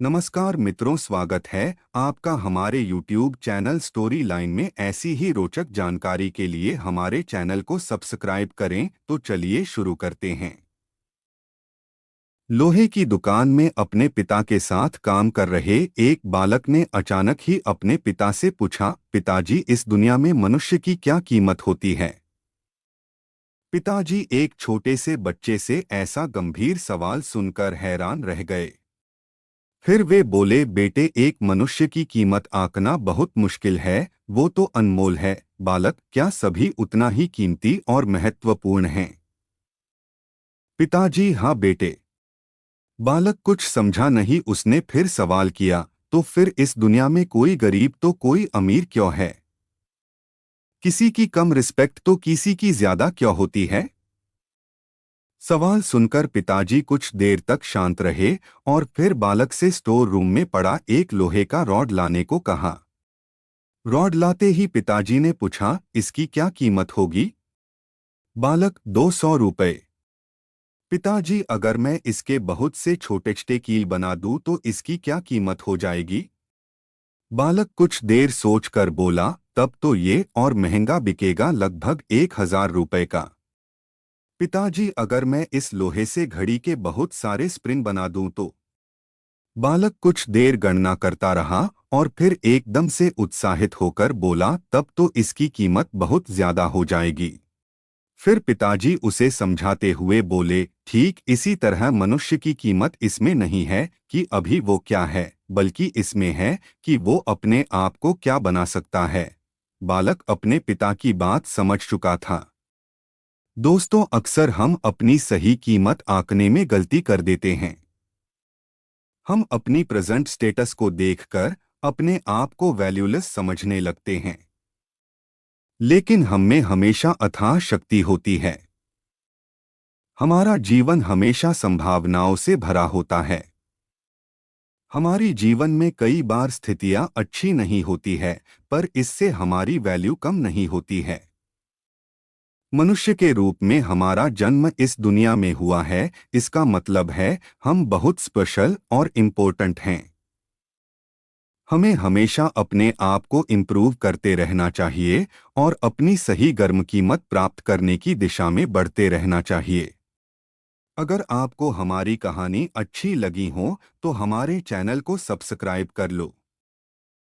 नमस्कार मित्रों, स्वागत है आपका हमारे YouTube चैनल स्टोरी लाइन में। ऐसी ही रोचक जानकारी के लिए हमारे चैनल को सब्सक्राइब करें। तो चलिए शुरू करते हैं। लोहे की दुकान में अपने पिता के साथ काम कर रहे एक बालक ने अचानक ही अपने पिता से पूछा, पिताजी, इस दुनिया में मनुष्य की क्या कीमत होती है? पिताजी एक छोटे से बच्चे से ऐसा गंभीर सवाल सुनकर हैरान रह गए। फिर वे बोले, बेटे, एक मनुष्य की कीमत आंकना बहुत मुश्किल है, वो तो अनमोल है। बालक, क्या सभी उतना ही कीमती और महत्वपूर्ण हैं? पिताजी, हाँ बेटे। बालक कुछ समझा नहीं। उसने फिर सवाल किया, तो फिर इस दुनिया में कोई गरीब तो कोई अमीर क्यों है? किसी की कम रिस्पेक्ट तो किसी की ज्यादा क्यों होती है? सवाल सुनकर पिताजी कुछ देर तक शांत रहे और फिर बालक से स्टोर रूम में पड़ा एक लोहे का रॉड लाने को कहा। रॉड लाते ही पिताजी ने पूछा, इसकी क्या कीमत होगी? बालक, 200 रुपए। पिताजी, अगर मैं इसके बहुत से छोटे छोटे कील बना दूं तो इसकी क्या कीमत हो जाएगी? बालक कुछ देर सोचकर बोला, तब तो ये और महंगा बिकेगा, लगभग 1000 रुपए का। पिताजी, अगर मैं इस लोहे से घड़ी के बहुत सारे स्प्रिंग बना दूं तो? बालक कुछ देर गणना करता रहा और फिर एकदम से उत्साहित होकर बोला, तब तो इसकी कीमत बहुत ज्यादा हो जाएगी। फिर पिताजी उसे समझाते हुए बोले, ठीक इसी तरह मनुष्य की कीमत इसमें नहीं है कि अभी वो क्या है, बल्कि इसमें है कि वो अपने आप को क्या बना सकता है। बालक अपने पिता की बात समझ चुका था। दोस्तों, अक्सर हम अपनी सही कीमत आंकने में गलती कर देते हैं। हम अपनी प्रेजेंट स्टेटस को देखकर अपने आप को वैल्यूलेस समझने लगते हैं। लेकिन हम में हमेशा अथाह शक्ति होती है। हमारा जीवन हमेशा संभावनाओं से भरा होता है। हमारी जीवन में कई बार स्थितियां अच्छी नहीं होती है, पर इससे हमारी वैल्यू कम नहीं होती है। मनुष्य के रूप में हमारा जन्म इस दुनिया में हुआ है, इसका मतलब है हम बहुत स्पेशल और इम्पोर्टेंट हैं। हमें हमेशा अपने आप को इम्प्रूव करते रहना चाहिए और अपनी सही गर्म कीमत प्राप्त करने की दिशा में बढ़ते रहना चाहिए। अगर आपको हमारी कहानी अच्छी लगी हो तो हमारे चैनल को सब्सक्राइब कर लो।